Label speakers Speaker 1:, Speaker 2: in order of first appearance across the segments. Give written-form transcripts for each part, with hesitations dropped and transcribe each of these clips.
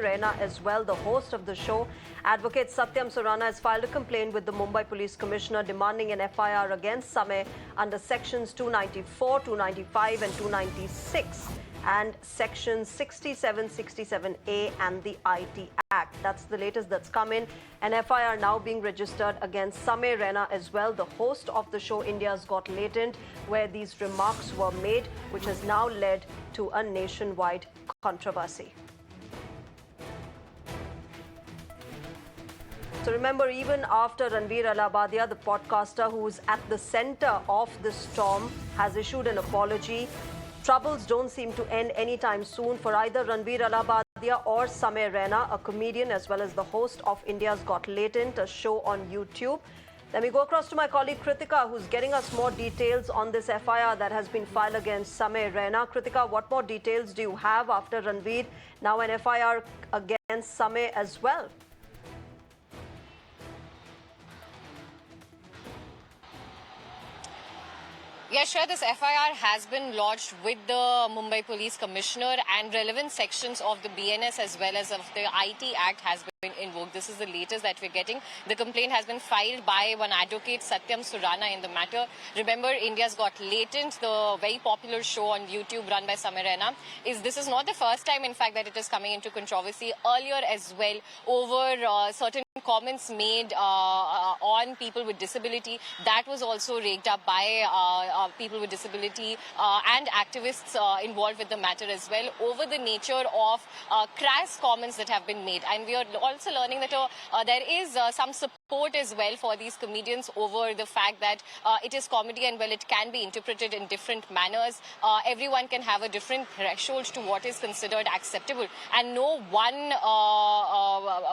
Speaker 1: Raina as well, the host of the show. Advocate Satyam Surana has filed a complaint with the Mumbai Police Commissioner demanding an FIR against Samay under sections 294, 295 and 296 and sections 67, 67A and the IT Act. That's the latest that's come in. An FIR now being registered against Samay Raina as well, the host of the show India's Got Latent, where these remarks were made, which has now led to a nationwide controversy. So remember, even after Ranveer Allahabadia, the podcaster who's at the center of the storm, has issued an apology, troubles don't seem to end anytime soon for either Ranveer Allahabadia or Samay Raina, a comedian as well as the host of India's Got Latent, a show on YouTube. Let me go across to my colleague Kritika, who's getting us more details on this FIR that has been filed against Samay Raina. Kritika, what more details do you have after Ranveer? Now an FIR against Samay as well.
Speaker 2: Yeah, sure. This FIR has been lodged with the Mumbai Police Commissioner, and relevant sections of the BNS as well as of the IT Act has been invoked. This is the latest that we're getting. The complaint has been filed by one advocate, Satyam Surana, in the matter. Remember, India's Got Latent, the very popular show on YouTube run by Samay Raina. This is not the first time, in fact, that it is coming into controversy. Earlier as well, over certain comments made on people with disability, that was also raked up by people with disability and activists involved with the matter as well, over the nature of crass comments that have been made. And we are also learning that there is some support as well for these comedians over the fact that it is comedy, and well, it can be interpreted in different manners. Everyone can have a different threshold to what is considered acceptable, and no one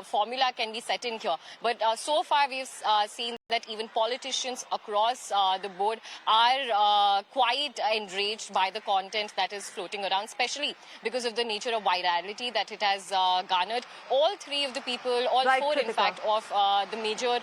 Speaker 2: formula can be set in here. But so far we've seen that even politicians across the board are quite enraged by the content that is floating around, especially because of the nature of virality that it has garnered. All three of the people, all four in fact, of the major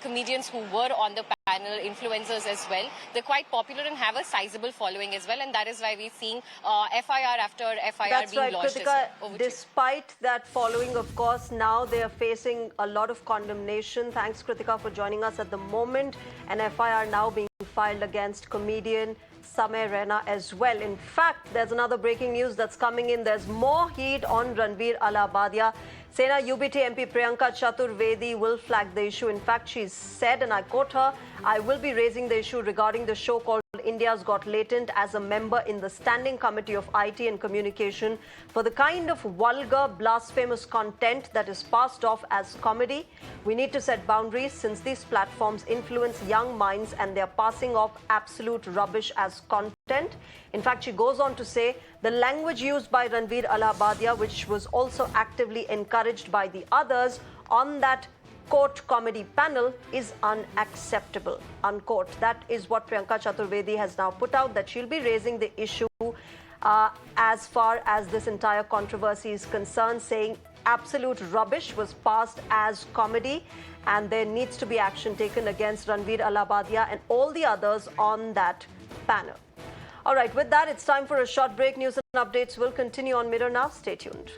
Speaker 2: comedians who were on the panel, influencers as well, they're quite popular and have a sizable following as well, and that is why we're seeing FIR after FIR being launched.
Speaker 1: Kritika, despite that following, of course, now they are facing a lot of condemnation. Thanks, Kritika, for joining us at the moment. An FIR now being filed against comedian Samay Raina as well. In fact, there's another breaking news that's coming in. There's more heat on Ranveer Allahabadia. Sena UBT MP Priyanka Chaturvedi will flag the issue. In fact, she said, and I quote her, "I will be raising the issue regarding the show called India's Got Latent as a member in the Standing Committee of IT and Communication for the kind of vulgar, blasphemous content that is passed off as comedy. We need to set boundaries since these platforms influence young minds and they are passing off absolute rubbish as content." In fact, she goes on to say, the language used by Ranveer Allahabadia, which was also actively encouraged by the others on that court comedy panel, is unacceptable, unquote. That is what Priyanka Chaturvedi has now put out, that she'll be raising the issue as far as this entire controversy is concerned, saying absolute rubbish was passed as comedy and there needs to be action taken against Ranveer Allahabadia and all the others on that panel. All right, with that, it's time for a short break. News and updates will continue on Mirror now. Stay tuned.